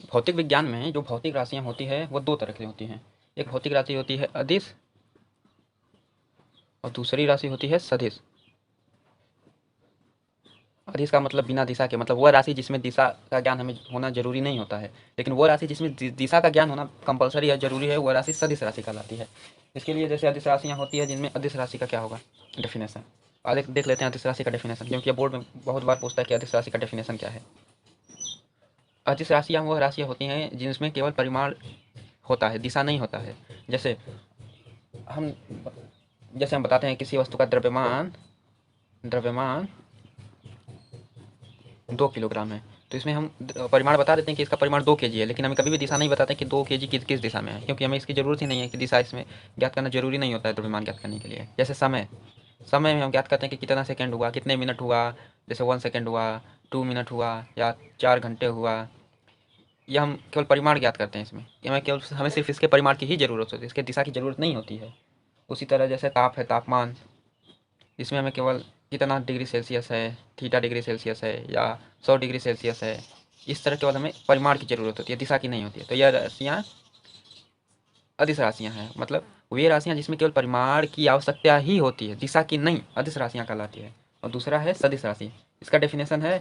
भौतिक विज्ञान में जो भौतिक राशियाँ होती है वो दो तरह की होती हैं। एक भौतिक राशि होती है अदिश और दूसरी राशि होती है सदिश। अदिश का मतलब बिना दिशा के, मतलब वह राशि जिसमें दिशा का ज्ञान हमें होना जरूरी नहीं होता है, लेकिन वो राशि जिसमें दिशा का ज्ञान होना कंपलसरी है, जरूरी है, वह राशि सदिश राशि कहलाती है। इसके लिए जैसे अदिश राशियाँ होती है जिनमें अदिश राशि का क्या होगा डेफिनेशन। आगे देख लेते हैं अदिश राशि का डेफिनेशन, क्योंकि बोर्ड में बहुत बार पूछता है कि अदिश राशि का डेफिनेशन क्या है। अदिश राशियाँ वह राशियाँ होती हैं जिसमें केवल परिमाण होता है, दिशा नहीं होता है। जैसे हम जैसे हम बताते हैं किसी वस्तु का द्रव्यमान द्रव्यमान 2 किलोग्राम है, तो इसमें हम परिमाण बता देते हैं कि इसका परिमाण 2 kg है, लेकिन हमें कभी भी दिशा नहीं बताते कि 2 kg किस किस दिशा में है, क्योंकि हमें इसकी ज़रूरत ही नहीं है कि दिशा इसमें ज्ञात करना जरूरी नहीं होता है द्रव्यमान ज्ञात करने के लिए। जैसे समय समय में हम ज्ञात करते हैं कि कितना सेकंड हुआ, कितने मिनट हुआ, जैसे 1 सेकंड हुआ, 2 मिनट हुआ या 4 घंटे हुआ। यह हम केवल परिमाण ज्ञात करते हैं इसमें, हमें केवल हमें सिर्फ इसके परिमाण की ही ज़रूरत होती है, इसके दिशा की ज़रूरत नहीं होती है। उसी तरह जैसे ताप है, तापमान, इसमें हमें केवल कितना डिग्री सेल्सियस है, थीटा डिग्री सेल्सियस है या 100 डिग्री सेल्सियस है, इस तरह केवल हमें परिमाण की ज़रूरत होती है, दिशा की नहीं होती है। तो यह राशियाँ अदिश राशियाँ हैं, मतलब वे राशियाँ जिसमें केवल परिमाण की आवश्यकता ही होती है, दिशा की नहीं, अदिश राशियाँ कहलाती है। और दूसरा है सदिश राशि। इसका डेफिनेशन है,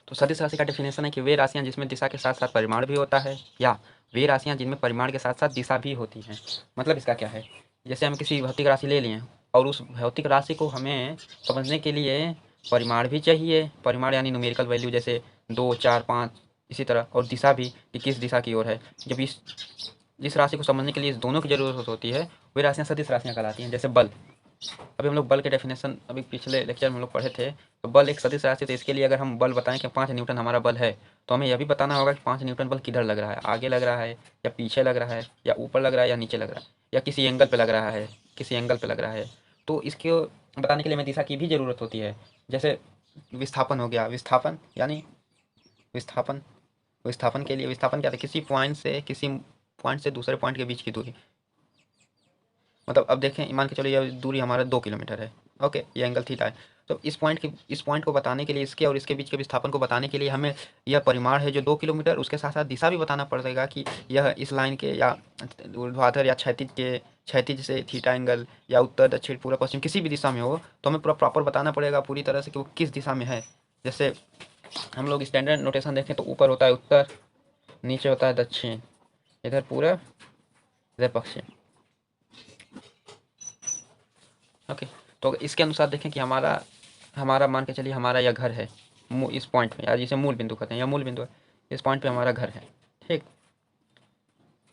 तो सदिश राशि का डेफिनेशन है कि वे राशियाँ जिसमें दिशा के साथ साथ परिमाण भी होता है, या वे राशियाँ जिनमें परिमाण के साथ साथ दिशा भी होती हैं। मतलब इसका क्या है, जैसे हम किसी भौतिक राशि ले लिए और उस भौतिक राशि को हमें समझने के लिए परिमाण भी चाहिए, परिमाण यानी न्यूमेरिकल वैल्यू, जैसे 2, 4, 5, इसी तरह, और दिशा भी कि किस दिशा की ओर है। जब इस जिस राशि को समझने के लिए इस दोनों की जरूरत होती है, वे राशियाँ सदिश राशियाँ कहलाती हैं। जैसे बल, अभी हम लोग बल के डेफिनेशन अभी पिछले लेक्चर में हम लोग पढ़े थे, तो बल एक सदिश राशि, तो इसके लिए अगर हम बल बताएं कि 5 न्यूटन हमारा बल है, तो हमें यह भी बताना होगा कि 5 न्यूटन बल किधर लग रहा है, आगे लग रहा है या पीछे लग रहा है या ऊपर लग रहा है या नीचे लग रहा है या किसी एंगल पे लग रहा है, किसी एंगल पे लग रहा है। तो इसको बताने के लिए हमें दिशा की भी ज़रूरत होती है। जैसे विस्थापन हो गया, विस्थापन यानी विस्थापन विस्थापन के लिए विस्थापन क्या था, किसी पॉइंट से दूसरे पॉइंट के बीच की दूरी। मतलब अब देखें, मान के चलो ये दूरी हमारा 2 किलोमीटर है, ओके, ये एंगल थीटा है। तो इस पॉइंट को बताने के लिए, इसके और इसके बीच के विस्थापन को बताने के लिए हमें यह परिमाण है जो 2 किलोमीटर, उसके साथ साथ दिशा भी बताना पड़ेगा कि यह इस लाइन के या ऊर्ध्वाधर या क्षैतिज से थीटा एंगल या उत्तर दक्षिण पूर्व पश्चिम किसी भी दिशा में हो, तो हमें पूरा प्रॉपर बताना पड़ेगा पूरी तरह से कि वो किस दिशा में है। जैसे हम लोग स्टैंडर्ड नोटेशन देखें तो ऊपर होता है उत्तर, नीचे होता है दक्षिण, इधर पूरब, इधर पश्चिम, ओके। तो इसके अनुसार देखें कि हमारा हमारा मान के चलिए हमारा यह घर है, इस पॉइंट में, या जिसे मूल बिंदु कहते हैं, या मूल बिंदु है, इस पॉइंट पे हमारा घर है, ठीक।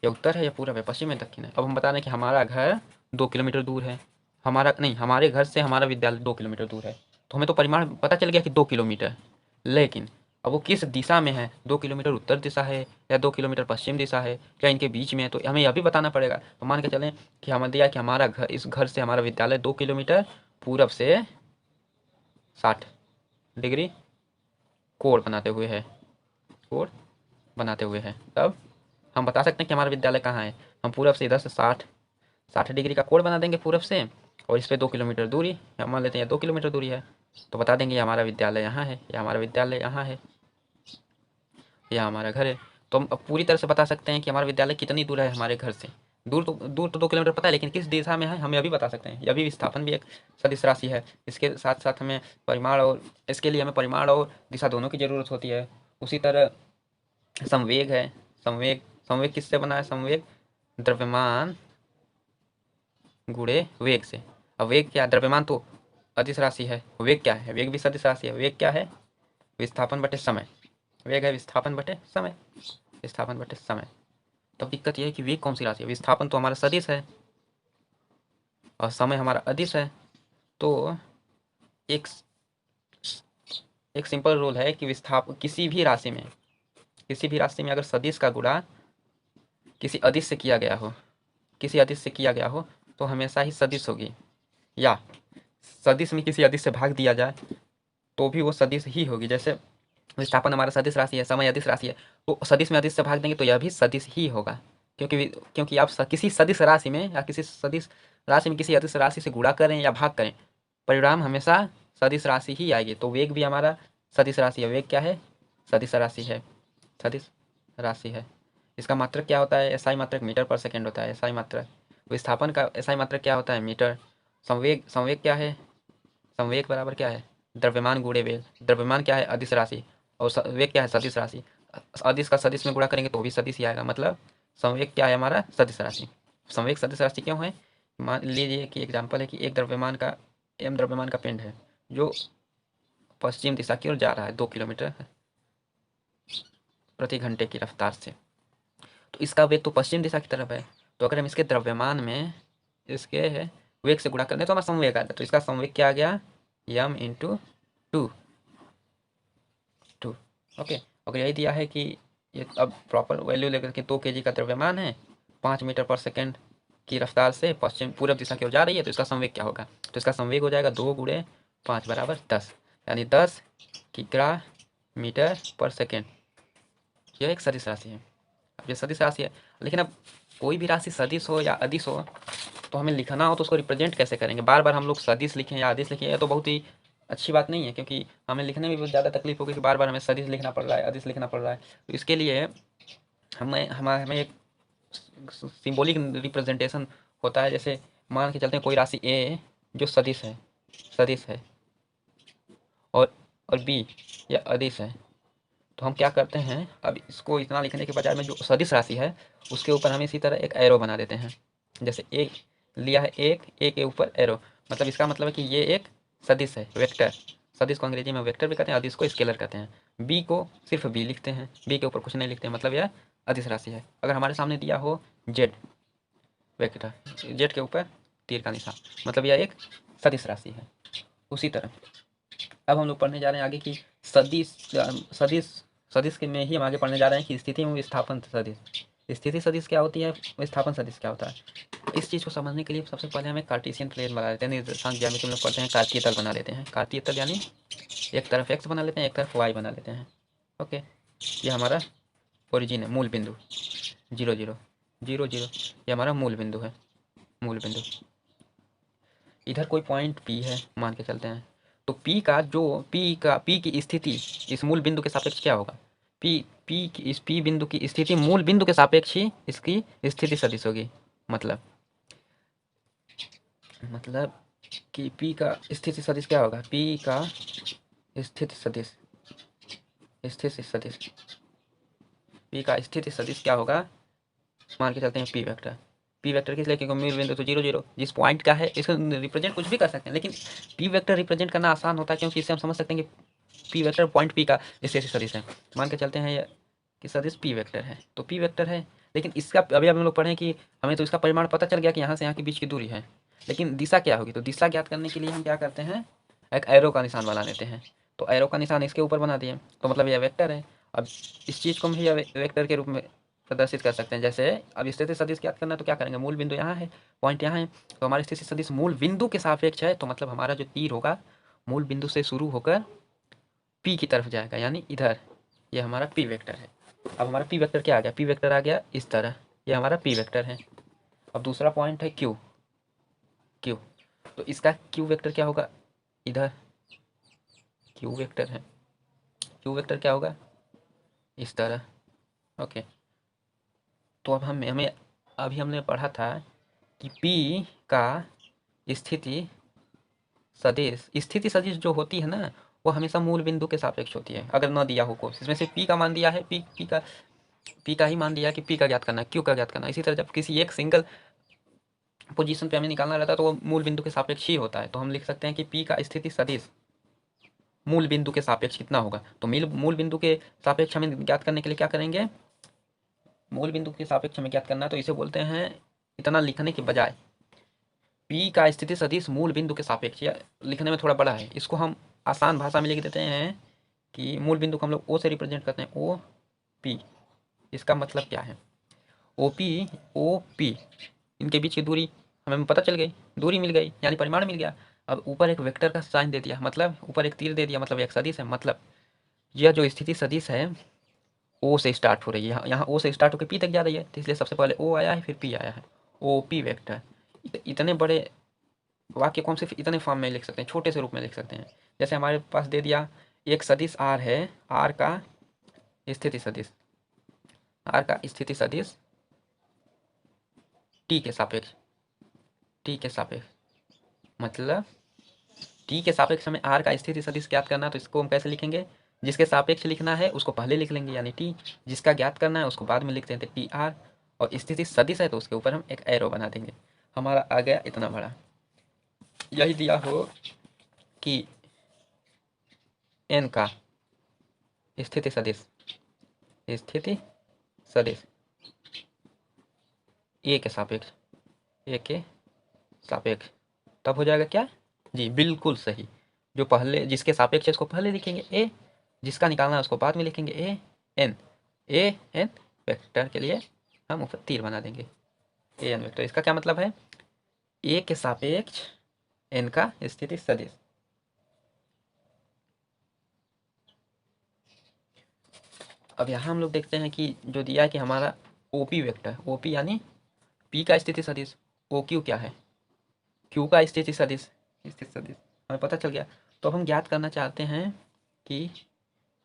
ये उत्तर है या पूरब है, पश्चिम है, दक्षिण है। अब हम बता रहे हैं कि हमारा घर 2 किलोमीटर दूर है, हमारा नहीं, हमारे घर से हमारा विद्यालय 2 किलोमीटर दूर है। तो हमें तो परिमाण पता चल गया कि 2 किलोमीटर, लेकिन अब वो किस दिशा में है, 2 किलोमीटर उत्तर दिशा है या 2 किलोमीटर पश्चिम दिशा है, क्या इनके बीच में है, तो हमें यह भी बताना पड़ेगा। तो मान के चलें कि हमें दिया कि हमारा घर, इस घर से हमारा विद्यालय 2 किलोमीटर पूरब से 60 डिग्री कोण बनाते हुए है, कोण बनाते हुए है। तब हम बता सकते हैं कि हमारा विद्यालय कहाँ है। हम पूरब से इधर से 60 डिग्री का कोण बना देंगे पूरब से, और इस पर 2 किलोमीटर दूरी, हम मान लेते हैं 2 किलोमीटर दूरी है, तो बता देंगे हमारा विद्यालय यहाँ है, या हमारा विद्यालय यहाँ है, या हमारा घर है। तो हम अब पूरी तरह से बता सकते हैं कि हमारा विद्यालय कितनी दूर है हमारे घर से। दूर तो 2 किलोमीटर पता है, लेकिन किस दिशा में है हमें अभी बता सकते हैं। यह भी विस्थापन भी एक सदिश राशि है। इसके साथ साथ हमें परिमाण, और इसके लिए हमें परिमाण और दिशा दोनों की ज़रूरत होती है। उसी तरह संवेग है, संवेग संवेग किससे बना है, संवेग द्रव्यमान गुणे वेग से। अब वेग क्या है, द्रव्यमान तो अदिश राशि है, वेग क्या है, वेग भी सदिश राशि है। वेग क्या है, विस्थापन बटे समय, वेग है विस्थापन बटे समय, विस्थापन बटे समय। तब दिक्कत यह है कि वेग कौन सी राशि है, विस्थापन तो हमारा सदिश है और समय हमारा अदिश है। तो एक एक सिंपल रूल है कि किसी भी राशि में अगर सदिश का गुणा किसी अदिश से किया गया हो, किसी अदिश से किया गया हो, तो हमेशा ही सदिश होगी, या सदिश में किसी अदिश से भाग दिया जाए तो भी वो सदिश ही होगी। जैसे विस्थापन हमारा सदिश राशि है, समय अदिश राशि है, तो सदिश में अदिश से भाग देंगे तो यह भी सदिश ही होगा। क्योंकि आप किसी सदिश राशि में या किसी सदिश राशि में किसी अदिश राशि से गुणा करें या भाग करें, परिणाम हमेशा सदिश राशि ही आएगी। तो वेग भी हमारा सदिश राशि है। वेग क्या है, सदिश राशि है, सदिश राशि है। इसका मात्रक क्या होता है? एसआई मात्रक मीटर पर सेकेंड होता है। एसआई मात्रक विस्थापन का एसआई मात्रक क्या होता है? मीटर। संवेग संवेग क्या है? संवेग बराबर क्या है? द्रव्यमान गुणे वेग। द्रव्यमान क्या है? अदिश राशि। और वेग क्या है? सदिश राशि। अदिश का सदिश में गुणा करेंगे तो भी सदिश ही आएगा। मतलब संवेग क्या है हमारा? सदिश राशि। संवेग सदिश राशि क्यों है? मान लीजिए कि एग्जाम्पल है कि एक द्रव्यमान का एम द्रव्यमान का पिंड है जो पश्चिम दिशा की ओर जा रहा है 2 किलोमीटर प्रति घंटे की रफ्तार से। तो इसका वेग तो पश्चिम दिशा की तरफ है। तो अगर हम इसके द्रव्यमान में इसके वेग से गुणा कर दें तो हमारा संवेग आ जाता है। तो इसका संवेग क्या आ गया? M into two. ओके। अगर यही दिया है कि ये अब प्रॉपर वैल्यू लेकर के 2 kg का द्रव्यमान है 5 मीटर पर सेकेंड की रफ्तार से पश्चिम पूरब दिशा की ओर जा रही है, तो इसका संवेग क्या होगा? तो इसका संवेग हो जाएगा 2 × 5 बराबर 10, यानी 10 किग्रा मीटर पर सेकेंड। यह एक सदिश राशि है। अब ये सदिश राशि है, लेकिन अब कोई भी राशि सदिश हो या अदिश हो तो हमें लिखना हो तो उसको रिप्रेजेंट कैसे करेंगे? बार बार हम लोग सदिश लिखें या अदिश लिखें, यह तो बहुत ही अच्छी बात नहीं है, क्योंकि हमें लिखने में बहुत ज़्यादा तकलीफ होगी कि बार बार हमें सदिश लिखना पड़ रहा है, अदिश लिखना पड़ रहा है। तो इसके लिए हमें एक सिंबॉलिक रिप्रेजेंटेशन होता है। जैसे मान के चलते हैं कोई राशि ए जो सदिश है और बी या अदिश है, तो हम क्या करते हैं, अब इसको इतना लिखने के बजाय में जो सदिश राशि है उसके ऊपर हम इसी तरह एक एरो बना देते हैं। जैसे एक लिया है, एक ए के ऊपर एरो, मतलब इसका मतलब है कि ये एक सदिश है, वेक्टर। सदिश को अंग्रेजी में वेक्टर भी कहते हैं, अदिश को स्केलर कहते हैं। बी को सिर्फ बी लिखते हैं, बी के ऊपर कुछ नहीं लिखते हैं, मतलब यह अदिश राशि है। अगर हमारे सामने दिया हो जेड वेक्टर, जेड के ऊपर तीर का निशान, मतलब यह एक सदिश राशि है। उसी तरह अब हम लोग पढ़ने जा रहे हैं आगे की सदिश सदिश सदिश के में ही हम आगे पढ़ने जा रहे हैं कि स्थिति में विस्थापन सदिश। स्थिति सदिश क्या होती है? विस्थापन सदिश क्या होता है? इस चीज़ को समझने के लिए सबसे पहले हमें कार्टेशियन प्लेन बना लेते हैं। निर्देशांक ज्यामिति में लोग पढ़ते हैं कार्तीय तल बना लेते हैं। कार्तीय तल यानी एक तरफ एक्स बना लेते हैं, एक तरफ वाई बना लेते हैं। ओके, ये हमारा ओरिजिन है, मूल बिंदु 0 0 0 0, ये हमारा मूल बिंदु है। मूल बिंदु इधर कोई पॉइंट पी है मान के चलते हैं, तो पी की स्थिति इस मूल बिंदु के सापेक्ष क्या होगा? पी की इस पी बिंदु की स्थिति मूल बिंदु के सापेक्ष ही इसकी स्थिति सदिश होगी। मतलब कि पी का स्थिति सदिश क्या होगा? पी का स्थिति सदिश पी का स्थिति सदिश क्या होगा? मान के चलते हैं पी वेक्टर। पी वेक्टर किस लिए? क्योंकि मूल बिंदु तो 0 0 जिस पॉइंट का है इसको रिप्रेजेंट कुछ भी कर सकते हैं, लेकिन पी वेक्टर रिप्रेजेंट करना आसान होता है, क्योंकि इससे हम समझ सकते हैं कि पी वेक्टर पॉइंट पी का स्थिति सदिश है। मान के चलते हैं कि सदिश पी वेक्टर है, तो पी वेक्टर है, लेकिन इसका अभी हम लोग पढ़ें कि हमें तो इसका परिमाण पता चल गया कि यहाँ से यहाँ के बीच की दूरी है, लेकिन दिशा क्या होगी? तो दिशा ज्ञात करने के लिए हम क्या करते हैं, एक एरो का निशान बना लेते हैं। तो एरो का निशान इसके ऊपर बना दिए, तो मतलब यह वेक्टर है। अब इस चीज़ को हम भी वेक्टर के रूप में प्रदर्शित कर सकते हैं। जैसे अब स्थिति सदिश ज्ञात करना है तो क्या करेंगे, मूल बिंदु यहाँ है, पॉइंट यहाँ है, तो हमारी स्थिति सदिश मूल बिंदु के सापेक्ष है, तो मतलब हमारा जो तीर होगा मूल बिंदु से शुरू होकर पी की तरफ जाएगा, यानी इधर। ये हमारा पी वेक्टर है। अब हमारा पी वेक्टर क्या आ गया? पी वेक्टर आ गया इस तरह, ये हमारा पी वेक्टर है। अब दूसरा पॉइंट है क्यू क्यू, तो इसका क्यू वेक्टर क्या होगा? इधर क्यू वेक्टर है, क्यू वेक्टर क्या होगा? इस तरह। ओके, तो अब हमें अभी हमने पढ़ा था कि P का स्थिति सदिश जो होती है ना, वो हमेशा मूल बिंदु के सापेक्ष होती है। अगर न दिया हो कोर्स, इसमें से P का मान दिया है, P का ही मान दिया कि P का ज्ञात करना है, Q का ज्ञात करना है। इसी तरह जब किसी एक सिंगल पोजीशन पे हमें निकालना रहता है तो वो मूल बिंदु के सापेक्ष ही होता है। तो हम लिख सकते हैं कि P का स्थिति सदिश मूल बिंदु के सापेक्ष कितना होगा? तो मूल बिंदु के सापेक्ष हमें ज्ञात करने के लिए क्या करेंगे, मूल बिंदु के सापेक्ष हमें ज्ञात करना है, तो इसे बोलते हैं, इतना लिखने के बजाय P का स्थिति सदिश मूल बिंदु के सापेक्ष, या लिखने में थोड़ा बड़ा है, इसको हम आसान भाषा में लिख देते हैं कि मूल बिंदु को हम लोग O से रिप्रेजेंट करते हैं, OP। इसका मतलब क्या है? OP इनके बीच की दूरी हमें पता चल गई, दूरी मिल गई, यानी परिमाण मिल गया। अब ऊपर एक वेक्टर का साइन दे दिया, मतलब ऊपर एक तीर दे दिया, मतलब एक सदिश है। मतलब यह जो स्थिति सदिश है O से स्टार्ट हो रही है, यहाँ O से स्टार्ट होकर P तक जा रही है, तो इसलिए सबसे पहले O आया है, फिर P आया है, OP वेक्टर। इतने बड़े वाक्य को हम सिर्फ इतने फॉर्म में लिख सकते हैं, छोटे से रूप में लिख सकते हैं। जैसे हमारे पास दे दिया एक सदिश R है, R का स्थिति सदिश, आर का स्थिति सदिश टी के सापेक्ष, टी के सापेक्ष, मतलब टी के सापेक्ष हमें आर का स्थिति सदिश ज्ञात करना है, तो इसको हम कैसे लिखेंगे, जिसके सापेक्ष लिखना है उसको पहले लिख लेंगे यानी टी, जिसका ज्ञात करना है उसको बाद में लिखते हैं टी आर, और स्थिति सदिश है तो उसके ऊपर हम एक एरो बना देंगे। हमारा आ गया इतना बड़ा। यही दिया हो कि एन का स्थिति सदिश, स्थिति सदिश ए के सापेक्ष, ए के सापेक्ष, तब हो जाएगा क्या जी, बिल्कुल सही। जो पहले जिसके सापेक्ष है उसको पहले लिखेंगे ए, जिसका निकालना है उसको बाद में लिखेंगे A N, A N vector के लिए हम ऊपर तीर बना देंगे ए एन वेक्टर। इसका क्या मतलब है, ए के सापेक्ष एन का स्थिति सदिश। अब यहाँ हम लोग देखते हैं कि जो दिया है कि हमारा ओपी वेक्टर, ओपी यानी पी का स्थिति सदिश, ओ क्यू क्या है, क्यू का स्थिति सदिश, स्थिति सदिश हमें पता चल गया। तो अब हम ज्ञात करना चाहते हैं कि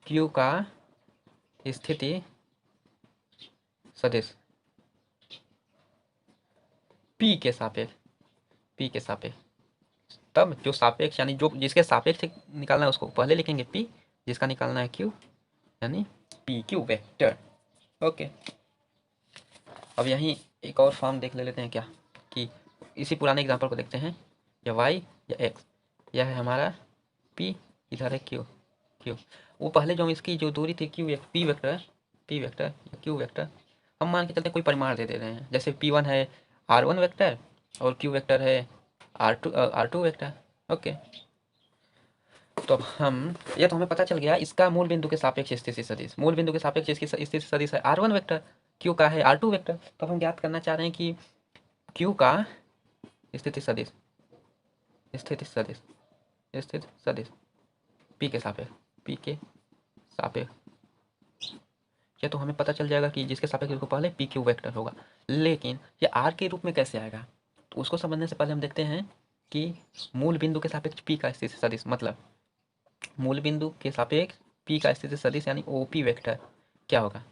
क्यू का स्थिति सदिश पी के सापेक्ष, पी के सापेक्ष, तब जो सापेक्ष यानी जो जिसके सापेक्ष निकालना है उसको पहले लिखेंगे पी, जिसका निकालना है क्यू यानी पी क्यू वेक्टर। ओके, अब यहीं एक और फॉर्म देख लेते हैं क्या, कि इसी पुराने एग्जांपल को देखते हैं, या वाई या एक्स, यह है हमारा पी, इधर है क्यू, क्यू वो पहले जो इसकी जो दूरी थी Q P vector, P vector या क्यू वेक्टर, हम मान के चलते कोई परिमाण दे रहे हैं, जैसे P1 है R1 वेक्टर और Q वेक्टर है R2 वेक्टर। ओके, तो अब हम ये तो हमें पता चल गया इसका मूल बिंदु के सापेक्ष स्थिति सदिश, मूल बिंदु के सापेक्ष इसकी स्थिति सदिश है R1 वेक्टर, Q का है R2 वेक्टर। तो हम ज्ञात करना चाह रहे हैं कि Q का स्थिति सदिश, स्थिति सदिश, स्थिति सदिश P के सापेक्ष, P के सापेक्ष, ये तो हमें पता चल जाएगा कि जिसके सापेक्ष उसको पहले पी क्यू वेक्टर होगा, लेकिन ये आर के रूप में कैसे आएगा, तो उसको समझने से पहले हम देखते हैं कि मूल बिंदु के सापेक्ष पी का स्थिति सदिश, मतलब मूल बिंदु के सापेक्ष पी का स्थिति सदिश यानी ओ पी वेक्टर क्या होगा,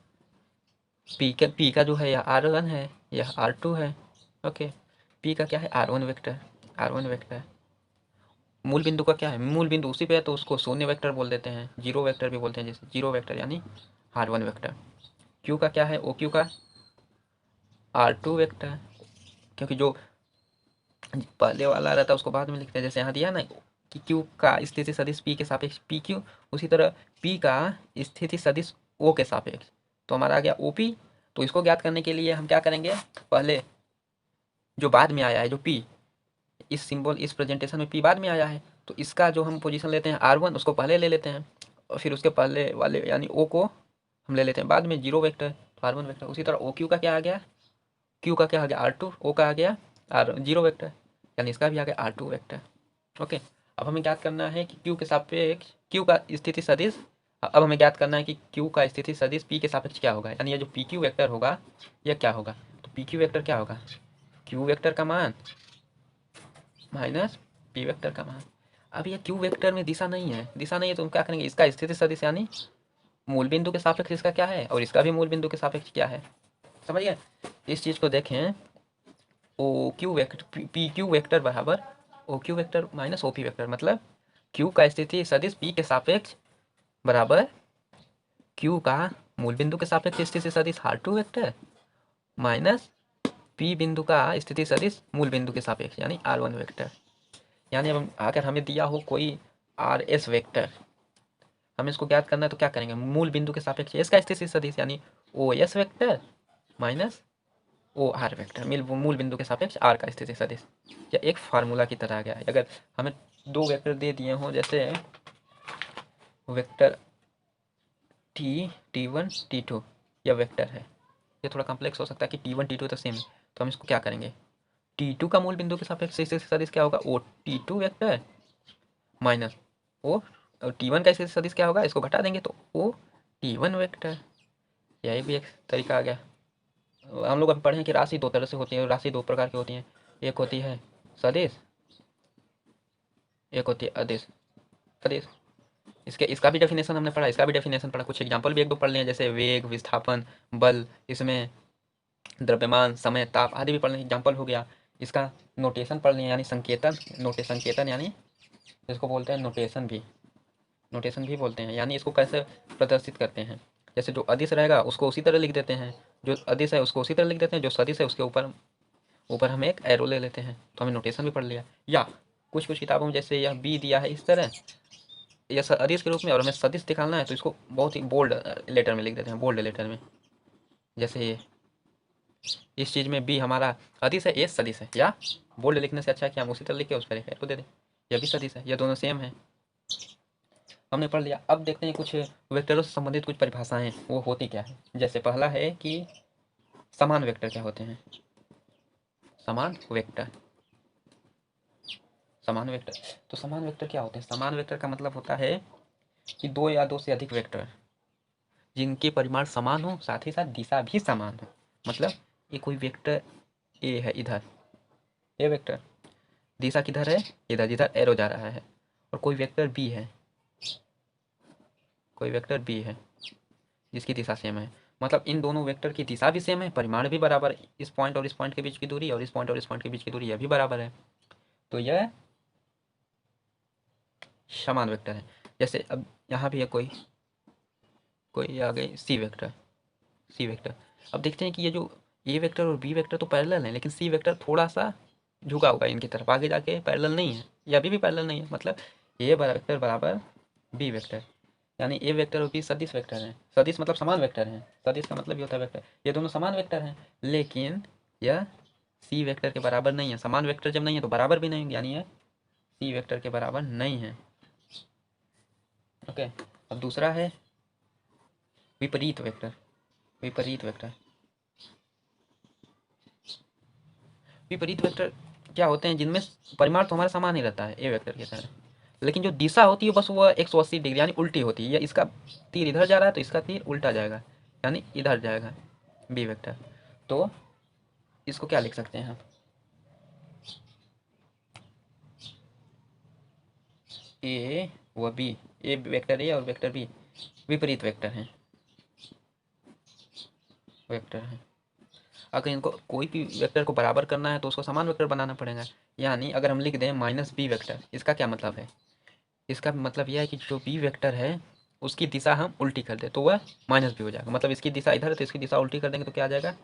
पी का जो है यह R1 है, यह R2 है। ओके, पी का क्या है R1 वेक्टर, R1 वेक्टर, मूल बिंदु का क्या है, मूल बिंदु उसी पे है तो उसको शून्य वेक्टर बोल देते हैं, जीरो वेक्टर भी बोलते हैं, जैसे जीरो वेक्टर यानी R1 वेक्टर। क्यू का क्या है, ओ क्यू का R2 वेक्टर, क्योंकि जो पहले वाला रहता है उसको बाद में लिखते हैं, जैसे यहाँ दिया ना कि क्यू का स्थिति सदिश पी के सापेक्ष पी क्यू, उसी तरह पी का स्थिति सदिश ओ के सापेक्ष, तो हमारा आ गया ओ पी। तो इसको ज्ञात करने के लिए हम क्या करेंगे, पहले जो बाद में आया है, जो पी इस सिंबल इस प्रेजेंटेशन में पी बाद में आया है, तो इसका जो हम पोजीशन लेते हैं R1 उसको पहले ले लेते हैं, और फिर उसके पहले वाले यानी ओ को हम ले लेते हैं बाद में, जीरो वेक्टर तो R1 वेक्टर। उसी तरह ओ क्यू का क्या आ गया, क्यू का क्या आ गया R2, ओ का आ गया आर जीरो वेक्टर, यानी इसका भी आ गया R2 वेक्टर। ओके, अब हमें ज्ञात करना है कि क्यू के सापेक्ष क्यू का स्थिति सदिश, अब हमें ज्ञात करना है कि क्यू का स्थिति सदिश पी के सापेक्ष क्या होगा, यानी ये जो पी क्यू वेक्टर होगा यह क्या होगा, तो पी क्यू वेक्टर क्या होगा, क्यू वेक्टर का मान माइनस पी वेक्टर का मान। अब ये क्यू वेक्टर में दिशा नहीं है, दिशा नहीं है तो हम क्या करेंगे, इसका स्थिति सदिश यानी मूल बिंदु के सापेक्ष इसका क्या है और इसका भी मूल बिंदु के सापेक्ष क्या है, समझिए। इस चीज़ को देखें, O Q vector P Q vector बराबर O Q vector minus O P vector, मतलब क्यू का स्थिति सदिश पी के सापेक्ष बराबर क्यू का मूल बिंदु के सापेक्ष स्थिति सदिश R2 वेक्टर माइनस पी बिंदु का स्थिति सदिश मूल बिंदु के सापेक्ष यानी R1 वेक्टर। यानी अब अगर हमें दिया हो कोई RS वेक्टर, हमें इसको ज्ञात करना है तो क्या करेंगे, मूल बिंदु के सापेक्ष इसका स्थिति सदिश यानी OS vector minus OR vector, मूल बिंदु के सापेक्ष R का स्थिति सदिश। या एक फार्मूला की तरह आ गया है, अगर हमें दो वेक्टर दे दिए हों, जैसे वेक्टर T1 T2 यह वेक्टर है, ये थोड़ा कॉम्प्लेक्स हो सकता है कि T1 T2 तो सेम है, तो हम इसको क्या करेंगे, T2 का मूल बिंदु के सापेक्ष स्थिति सदिश क्या होगा, ओ T2 वेक्टर माइनस ओ, और T1 का स्थिति सदिश क्या होगा, इसको घटा देंगे तो ओ T1 वेक्टर। यही भी एक तरीका आ गया। हम लोग अभी पढ़े हैं कि राशि दो तरह से होती है, राशि दो प्रकार की होती हैं, एक होती है सदिश, एक होती है अदिश। सदिश इसका भी डेफिनेशन हमने पढ़ा, इसका भी डेफिनेशन पढ़ा, कुछ एग्जांपल भी एक दो पढ़ लिए, जैसे वेग, विस्थापन, बल, इसमें द्रव्यमान, समय, ताप आदि भी पढ़ लिए, एग्जाम्पल हो गया। इसका नोटेशन पढ़ लिए, यानी संकेतन, संकेतन यानी इसको बोलते हैं नोटेशन भी बोलते हैं, यानी इसको कैसे प्रदर्शित करते हैं। जैसे जो अदिश रहेगा उसको उसी तरह लिख देते हैं, जो अदिश है उसको उसी तरह लिख देते हैं, जो सदिश है उसके ऊपर ऊपर हम एक एरो ले लेते हैं, तो हमें नोटेशन भी पढ़ लिया। या कुछ कुछ किताबों में जैसे यह बी दिया है इस तरह, यह अदिश के रूप में, और हमें सदिश दिखाना है तो इसको बहुत ही बोल्ड लेटर में लिख देते हैं, बोल्ड लेटर में। जैसे ये इस चीज़ में बी हमारा अदिश है, ए सदिश है, या बोल्ड लिखने से अच्छा है कि हम उसी तरह लिख के उस पर एक एरो दे दें, यह भी सदिश है, यह दोनों सेम है, हमने पढ़ लिया। अब देखते हैं कुछ वेक्टरों से संबंधित कुछ परिभाषाएं, वो होती क्या है। जैसे पहला है कि समान वेक्टर क्या होते हैं। समान वेक्टर तो समान वेक्टर क्या होते हैं। समान वेक्टर का मतलब होता है कि दो या दो से अधिक वेक्टर जिनके परिमाण समान हो, साथ ही साथ दिशा भी समान हो। मतलब ये कोई वेक्टर ए है, इधर ए वेक्टर, दिशा किधर है, इधर जिधर एरो जा रहा है, और कोई वेक्टर बी है जिसकी दिशा सेम है। मतलब इन दोनों वेक्टर की दिशा भी सेम है, परिमाण भी बराबर है, इस पॉइंट और इस पॉइंट के बीच की दूरी और इस पॉइंट और इस पॉइंट के बीच की दूरी यह भी बराबर है, तो यह समान वेक्टर है। जैसे अब यहाँ भी है कोई आ गई सी वेक्टर। अब देखते हैं कि ये जो ए वेक्टर और बी वेक्टर तो पैरेलल है, लेकिन सी वेक्टर थोड़ा सा झुका हुआ है इनकी तरफ, आगे जाके पैरेलल नहीं है, ये अभी भी पैरेलल नहीं है। मतलब ए वेक्टर बराबर बी वेक्टर, यानी ए वेक्टर और बी सदिश वेक्टर हैं। सदिश मतलब समान वेक्टर हैं, सदिश का मतलब ये होता है वेक्टर, ये दोनों समान वेक्टर हैं, लेकिन यह सी वेक्टर के बराबर नहीं है। समान वेक्टर जब नहीं है तो बराबर भी नहीं होंगे, यानी यह सी वेक्टर के बराबर नहीं है। ओके, अब दूसरा है विपरीत वेक्टर। विपरीत वेक्टर क्या होते हैं, जिनमें परिमाण तो हमारा समान ही रहता है ए वेक्टर के तरह, लेकिन जो दिशा होती है बस वह 180 डिग्री यानी उल्टी होती है। या इसका तीर इधर जा रहा है तो इसका तीर उल्टा जाएगा, यानी इधर जाएगा बी वेक्टर। तो इसको क्या लिख सकते हैं हम, ए व बी, ए वेक्टर ए और वेक्टर बी विपरीत वेक्टर हैं। अगर इनको कोई भी वेक्टर को बराबर करना है तो उसको समान वेक्टर बनाना पड़ेगा। यानी अगर हम लिख दें माइनस बी वेक्टर, इसका क्या मतलब है, इसका मतलब यह है कि जो बी वेक्टर है उसकी दिशा हम उल्टी कर दें तो वह माइनस बी हो जाएगा। मतलब इसकी दिशा इधर है तो इसकी दिशा उल्टी कर देंगे तो क्या आ जाएगा,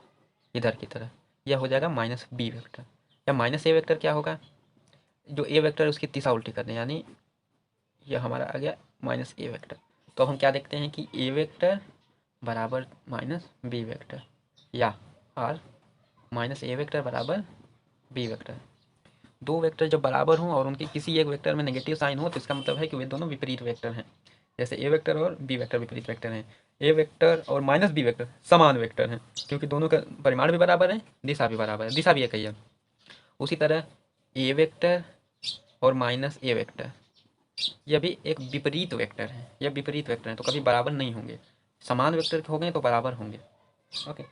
इधर की तरह, यह हो जाएगा माइनस बी वेक्टर। या माइनस ए वेक्टर क्या होगा, जो ए वेक्टर है उसकी दिशा उल्टी कर दें, यानी यह हमारा आ गया माइनस ए वेक्टर। तो अब हम क्या देखते हैं कि ए वेक्टर बराबर माइनस बी वेक्टर, या और माइनस ए वेक्टर बराबर बी वेक्टर। दो वेक्टर जब बराबर हों और उनके किसी एक वेक्टर में नेगेटिव साइन हो तो इसका मतलब है कि वे दोनों विपरीत वेक्टर हैं। जैसे ए वेक्टर और बी वेक्टर विपरीत वेक्टर हैं, ए वेक्टर और माइनस बी वेक्टर समान वेक्टर हैं, क्योंकि दोनों का परिमाण भी बराबर है, दिशा भी बराबर है, दिशा भी एक ही है। उसी तरह ए वेक्टर और माइनस ए वेक्टर यह भी एक विपरीत वेक्टर है, यह विपरीत वेक्टर है तो कभी बराबर नहीं होंगे। समान वेक्टर हो गए तो बराबर होंगे। ओके,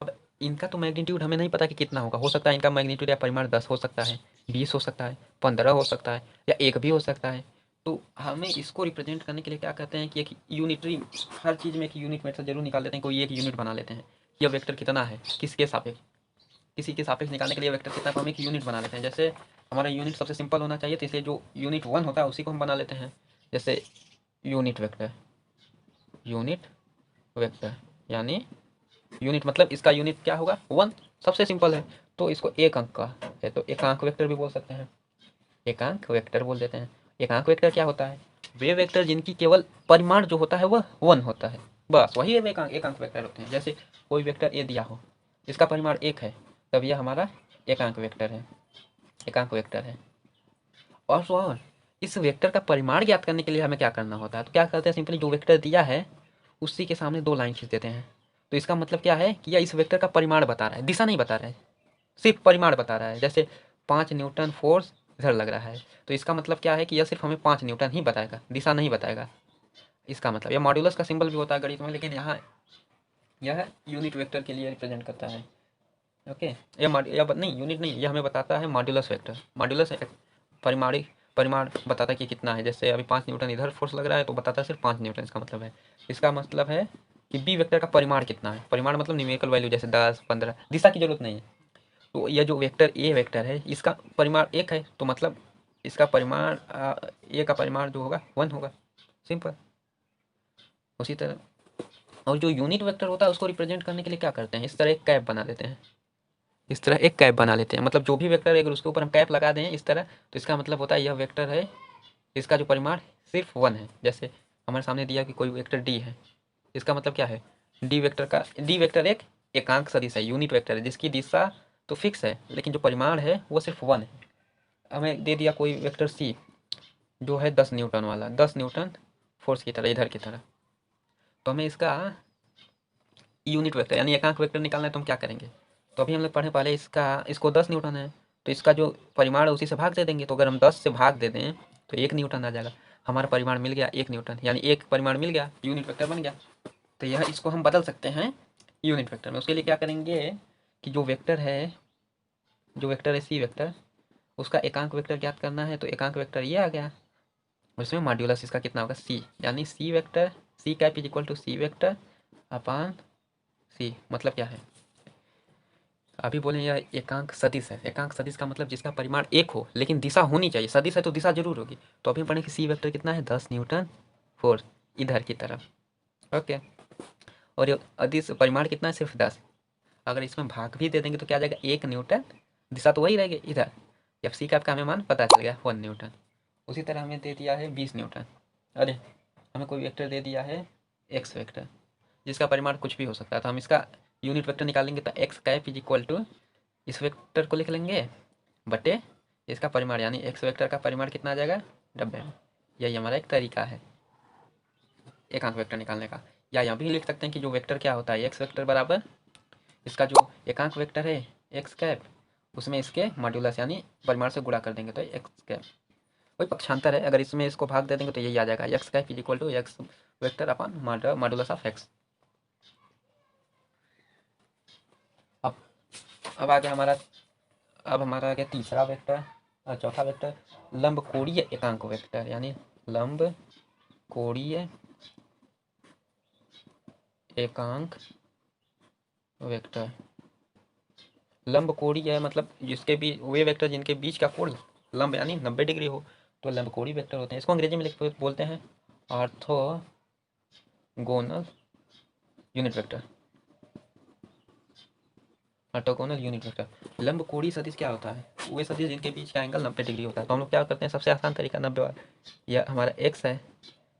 अब इनका तो मैग्नीट्यूड हमें नहीं पता कि कितना होगा, हो सकता है इनका मैग्नीट्यूड या परिमाण 10 हो सकता है, 20 हो सकता है, 15 हो सकता है, या 1 भी हो सकता है। तो हमें इसको रिप्रेजेंट करने के लिए क्या कहते हैं कि एक यूनिटरी, हर चीज़ में एक यूनिट मेथड जरूर निकाल लेते हैं, कोई एक यूनिट बना लेते हैं। यह वेक्टर कितना है, किसके सापेक्ष, किसी के सापेक्ष निकालने के लिए वेक्टर कितना, हम एक यूनिट बना लेते हैं। जैसे हमारा यूनिट सबसे सिंपल होना चाहिए, तो इसलिए जो यूनिट 1 होता है उसी को हम बना लेते हैं। जैसे यूनिट वेक्टर यानी यूनिट मतलब इसका यूनिट क्या होगा, 1, सबसे सिंपल है। तो इसको एक अंक का है तो एकांक वेक्टर भी बोल सकते हैं, एकांक वेक्टर बोल देते हैं। एकांक वेक्टर क्या होता है, वे वेक्टर जिनकी केवल परिमाण जो होता है वह 1 होता है, बस वही एकांक वेक्टर होते हैं। जैसे कोई वेक्टर ए दिया हो, इसका परिमाण 1 है, तब यह हमारा एकांक वेक्टर है। और इस वेक्टर का परिमाण ज्ञात करने के लिए हमें क्या करना होता है, तो क्या करते हैं, सिंपली जो वेक्टर दिया है उसी के सामने 2 लाइन खींच देते हैं। तो इसका मतलब क्या है कि यह इस वेक्टर का परिमाण बता रहा है, दिशा नहीं बता रहा है, सिर्फ परिमाण बता रहा है। जैसे 5 न्यूटन फोर्स इधर लग रहा है, तो इसका मतलब क्या है कि यह सिर्फ हमें 5 न्यूटन ही बताएगा, दिशा नहीं बताएगा। इसका मतलब यह मॉड्यूलस का सिंबल भी होता है गणित में, लेकिन यहाँ यह यूनिट वेक्टर के लिए रिप्रेजेंट करता है। ओके, यह नहीं यूनिट नहीं, यह हमें बताता है मॉड्यूलस वेक्टर। मॉड्यूलस परिमाणिक परिमाण बताता है कि कितना है। जैसे अभी 5 न्यूटन इधर फोर्स लग रहा है तो बताता है सिर्फ 5 न्यूटन। इसका मतलब है कि बी वेक्टर का परिमाण कितना है। परिमाण मतलब न्यूमेरिकल वैल्यू, जैसे 10, 15। दिशा की जरूरत नहीं है। तो यह जो वेक्टर ए वेक्टर है इसका परिमाण 1 है, तो मतलब इसका परिमाण ए का परिमाण जो होगा 1 होगा। सिंपल। उसी तरह और जो यूनिट वेक्टर होता है उसको रिप्रेजेंट करने के लिए क्या करते हैं, इस तरह एक कैप बना देते हैं। इस तरह एक कैप बना लेते हैं, मतलब जो भी वेक्टर है अगर उसके ऊपर हम कैप लगा दें इस तरह, तो इसका मतलब होता है यह वेक्टर है, इसका जो परिमाण सिर्फ 1 है। जैसे हमारे सामने दिया कि कोई वेक्टर डी है, इसका मतलब क्या है, डी वेक्टर एक एकांक सदिश है, यूनिट वेक्टर है, जिसकी दिशा तो फिक्स है लेकिन जो परिमाण है वो सिर्फ 1 है। हमें दे दिया कोई वेक्टर सी जो है 10 न्यूटन वाला, 10 न्यूटन फोर्स की तरह इधर की तरह, तो हमें इसका यूनिट वेक्टर यानी एकांक वेक्टर निकालना है। तो हम क्या करेंगे, तो अभी हम लोग पढ़े पहले इसको 10 न्यूटन है तो इसका जो परिमाण है उसी से भाग दे देंगे। तो अगर हम 10 से भाग दे दें तो 1 न्यूटन आ जाएगा। हमारा परिमाण मिल गया 1 न्यूटन, यानी एक परिमाण मिल गया, यूनिट वेक्टर बन गया। तो यह इसको हम बदल सकते हैं यूनिट वेक्टर में। उसके लिए क्या करेंगे कि जो वेक्टर है सी वेक्टर, उसका एकांक वेक्टर ज्ञात करना है। तो एकांक वेक्टर ये आ गया, उसमें मॉड्यूलस इसका कितना होगा सी, यानी C vector C cap is equal to C vector upon C. मतलब क्या है, अभी बोले यह एकांक सदिश है। एकांक सदिश का मतलब जिसका परिमाण 1 हो लेकिन दिशा होनी चाहिए। सदिश है तो दिशा जरूर होगी। तो अभी पढ़े कि सी वेक्टर कितना है 10 न्यूटन फोर्स इधर की तरफ। ओके, और ये अदिश परिमाण कितना है सिर्फ 10। अगर इसमें भाग भी दे देंगे तो क्या आ जाएगा 1 न्यूटन, दिशा तो वही रहेगी इधर। जब सी कैप का हमें मान पता चल गया 1 न्यूटन। उसी तरह हमें दे दिया है 20 न्यूटन। अरे हमें कोई वेक्टर दे दिया है एक्स वेक्टर, जिसका परिमाण कुछ भी हो सकता है। तो हम इसका यूनिट वेक्टर निकालेंगे तो x cap is equal to इस वेक्टर को लिख लेंगे बटे इसका परिमाण, यानी एक्स वेक्टर का परिमाण कितना आ जाएगा 90। यही हमारा एक तरीका है एकांक वेक्टर निकालने का। या यहाँ भी लिख सकते हैं कि जो वेक्टर क्या होता है एक्स वेक्टर बराबर इसका जो एकांक वेक्टर है एक्स कैप, उसमें इसके मॉड्यूलस यानी परिमाण से गुणा कर देंगे तो एक्स कैप। वही पक्षांतर है, अगर इसमें इसको भाग दे देंगे तो यही आ जाएगा x cap is equal to x vector अपन मॉड्यूलस ऑफ एक्स। अब आ गया हमारा आ गया तीसरा वेक्टर, चौथा वेक्टर लंब कोणीय एकांक वेक्टर, यानी लंब कोणीय एकांक वेक्टर। लंब कोणीय है मतलब जिसके भी वे वेक्टर जिनके बीच का कोण लंब यानी 90 डिग्री हो तो लंब कोणीय वेक्टर होते हैं। इसको अंग्रेजी में बोलते हैं orthogonal unit vector. Orthogonal unit vector. लंब कोणीय सदिश क्या होता है, वे सदिश जिनके बीच का एंगल 90 डिग्री होता है। तो हम लोग क्या करते हैं, सबसे आसान तरीका 90 वाला, या हमारा एक्स है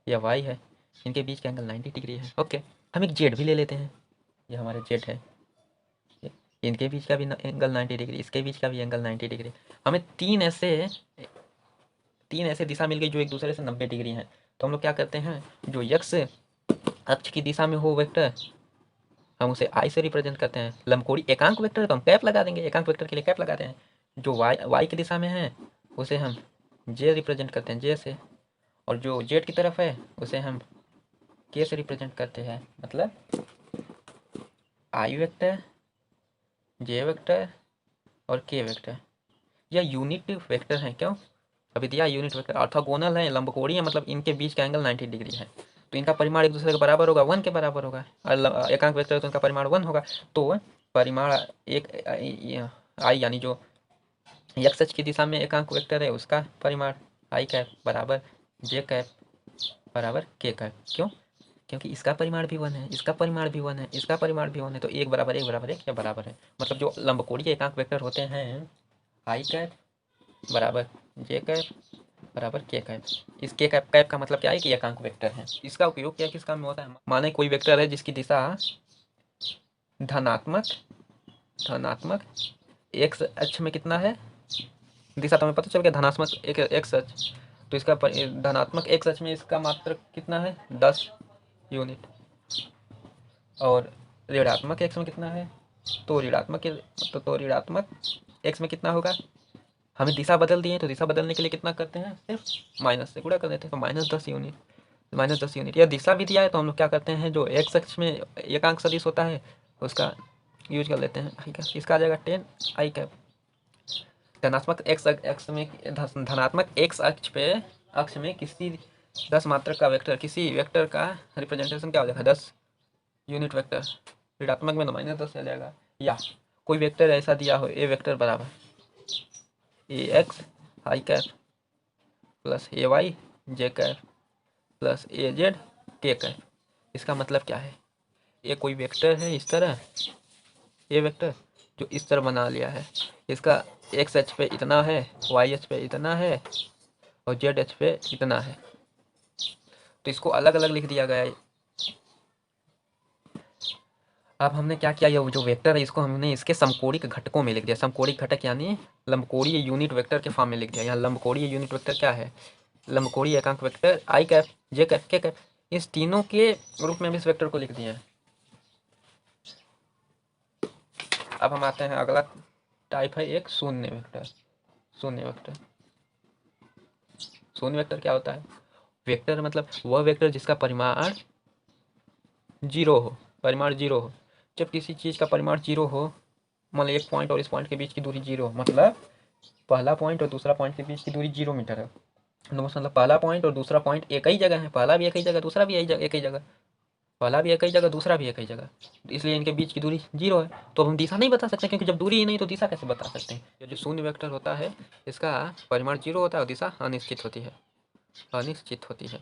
या वाई है, इनके बीच का एंगल 90 डिग्री है। ओके, हम एक जेड भी ले लेते हैं, ये हमारे जेड है, इनके बीच का भी एंगल 90 डिग्री, इसके बीच का भी एंगल 90 डिग्री। हमें तीन ऐसे दिशा मिल गई जो एक दूसरे से 90 डिग्री हैं। तो हम लोग क्या करते हैं, जो यक्स अक्ष की दिशा में हो वेक्टर हम उसे आई से रिप्रेजेंट करते हैं। लंबकोणी एकांक वेक्टर तो हम कैप लगा देंगे, एकांक वेक्टर के लिए कैप लगाते हैं। जो वाई की दिशा में है उसे हम जे रिप्रेजेंट करते हैं जे से, और जो जेड की तरफ है उसे हम के से रिप्रेजेंट करते हैं। मतलब आई वेक्टर, जे वेक्टर और के वेक्टर, यह यूनिट वेक्टर है। क्यों, अभी दिया यूनिट वेक्टर ऑर्थोगोनल है, लंबकोणीय है, मतलब इनके बीच का एंगल 90 डिग्री है। तो इनका परिमाण एक दूसरे के बराबर होगा, 1 के बराबर होगा। और एकांक वेक्टर तो इनका परिमाण 1 होगा। तो परिमाण एक आई यानी जो एक्स अक्ष की दिशा में एकांक वेक्टर है उसका परिमाण आई कैप बराबर जे कैप बराबर के कैप। क्यों, क्योंकि इसका परिमाण भी 1 है, इसका परिमाण भी 1 है, इसका परिमाण भी 1 है। तो एक बराबर एक बराबर एक या बराबर है। मतलब जो लंबकोणीय एकांक वेक्टर होते हैं आई कैप बराबर जे कैप बराबर के कैप। इस के कैप का मतलब क्या है कि एकांक वेक्टर है। इसका उपयोग क्या किस काम में होता है, माने कोई वेक्टर है जिसकी दिशा धनात्मक एक्स अक्ष में कितना है, दिशा तो हमें पता चल गया धनात्मक एक एक्स अक्ष, तो इसका धनात्मक एक्स अक्ष में इसका मात्रक कितना है 10 यूनिट, और ऋणात्मक एक्स में कितना है, तो ऋणात्मक एक्स में कितना होगा। हमें दिशा बदल दी है तो दिशा बदलने के लिए कितना करते हैं, सिर्फ माइनस से गुणा कर देते हैं। तो -10 यूनिट या दिशा भी दिया है तो हम लोग क्या करते हैं, जो एक्स अक्ष में एकांक सदिश होता है उसका यूज कर लेते हैं आई कैप। इसका आ जाएगा 10 आई कैप। धनात्मक एक्स में धनात्मक एक्स अक्ष में किसी 10 मात्रक का वेक्टर, किसी वेक्टर का रिप्रेजेंटेशन क्या हो जाएगा, 10 यूनिट वेक्टर। ऋणात्मक में तो -10 आ जाएगा। या कोई वेक्टर ऐसा दिया हो, ए वेक्टर बराबर ए एक्स आई कैप प्लस ए वाई जे कैप प्लस ए जेड के कैप। इसका मतलब क्या है, ये कोई वेक्टर है इस तरह, ये वेक्टर जो इस तरह बना लिया है, इसका एक्स एच पे इतना है, वाई एच पे इतना है और जेड एच पे इतना है, तो इसको अलग अलग लिख दिया गया है। अब हमने क्या किया, ये जो वेक्टर है इसको हमने इसके समकोणिक घटकों में लिख दिया। समकोणिक घटक यानी लंबकोणीय यूनिट वेक्टर के फॉर्म में लिख दिया। यहाँ लंबकोणीय यूनिट वेक्टर क्या है, लंबकोणीय एकांक वेक्टर आई कैप जे कैप के कैप, इस तीनों के रूप में हम इस वेक्टर को लिख दिए हैं। अब हम आते हैं, अगला टाइप है एक शून्य वेक्टर। शून्य वेक्टर, शून्य वेक्टर क्या होता है, वेक्टर मतलब वह वेक्टर जिसका परिमाण 0 हो, परिमाण 0 हो। जब किसी चीज़ का परिमाण 0 हो, मान लो एक पॉइंट और इस पॉइंट के बीच की दूरी 0 हो, मतलब पहला पॉइंट और दूसरा पॉइंट के बीच की दूरी 0 मीटर है, तो मतलब पहला पॉइंट और दूसरा पॉइंट एक ही जगह है, पहला भी एक ही जगह, दूसरा भी एक ही जगह, पहला भी एक ही जगह, दूसरा भी एक ही जगह, इसलिए इनके बीच की दूरी 0 है। तो हम दिशा नहीं बता सकते, क्योंकि जब दूरी ही नहीं तो दिशा कैसे बता सकते हैं। ये जो शून्य वेक्टर होता है इसका परिमाण 0 होता है और दिशा अनिश्चित होती है, अनिश्चित होती है।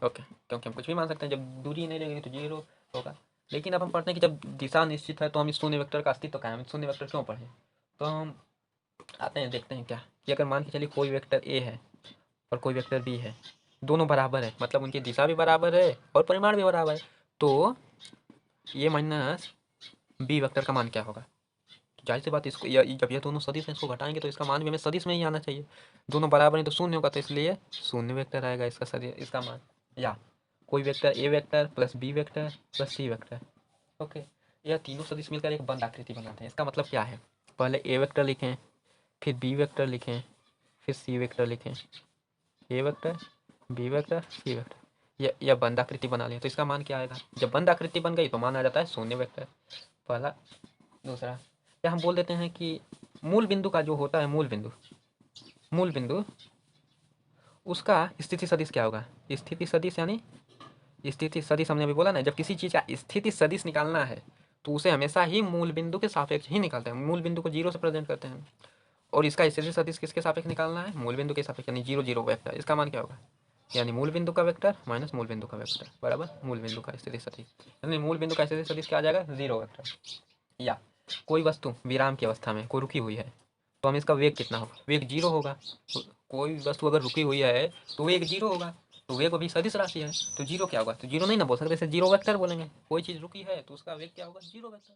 ओके, क्योंकि हम कुछ भी मान सकते हैं, जब दूरी नहीं रहेगी तो 0 होगा। लेकिन अब हम पढ़ते हैं कि जब दिशा निश्चित है तो हम इस शून्य वेक्टर का अस्तित्व क्या है, शून्य वेक्टर क्यों पढ़े। तो हम आते हैं, देखते हैं क्या कि अगर मान के चलिए कोई वेक्टर ए है और कोई वेक्टर बी है, दोनों बराबर है, मतलब उनकी दिशा भी बराबर है और परिमाण भी बराबर है, तो ये माइनस बी वेक्टर का मान क्या होगा। जाहिर सी बात, इसको जब ये दोनों सदिश हैं इसको घटाएंगे तो इसका मान भी हमें सदिश में ही आना चाहिए। दोनों बराबर नहीं तो शून्य होगा, तो इसलिए शून्य वेक्टर आएगा इसका सदिश, इसका मान। या कोई vector A vector plus B vector plus C vector, okay, यह तीनों सदिश मिलकर एक बंद आकृति बनाते हैं। इसका मतलब क्या है, पहले ए वेक्टर लिखें, फिर बी वेक्टर लिखें, फिर सी वेक्टर लिखें, A vector B vector C vector, यह बंद आकृति बना लिया। तो इसका मान क्या आएगा, जब बंद आकृति बन गई तो मान आ जाता है शून्य वेक्टर, पहला। दूसरा, या हम बोल देते हैं कि मूल बिंदु का जो होता है, मूल बिंदु उसका स्थिति सदिश क्या होगा, स्थिति सदिश यानी स्थिति सदिश हमने अभी बोला ना, जब किसी चीज़ का स्थिति सदिश निकालना है तो उसे हमेशा ही मूल बिंदु के सापेक्ष ही निकालते हैं। मूल बिंदु को 0 से प्रेजेंट करते हैं, और इसका स्थिति सदिश किसके सापेक्ष निकालना है, मूल बिंदु के सापेक्ष, यानी 0 0 वेक्टर। इसका मान क्या होगा, यानी मूल बिंदु का वेक्टर माइनस मूल बिंदु का वेक्टर बराबर मूल बिंदु का स्थिति सदिश, यानी मूल बिंदु का स्थिति सदिश क्या आ जाएगा, 0 वेक्टर। या कोई वस्तु विराम की अवस्था में कोई रुकी हुई है तो हम इसका वेग कितना होगा, वेग 0 होगा। कोई वस्तु अगर रुकी हुई है तो वेग 0 होगा, तो वेग अभी सदिश राशि है तो 0 क्या होगा, तो 0 नहीं ना बोल सकते, इसे 0 वेक्टर बोलेंगे। कोई चीज़ रुकी है तो उसका वेग क्या होगा, 0 वेक्टर।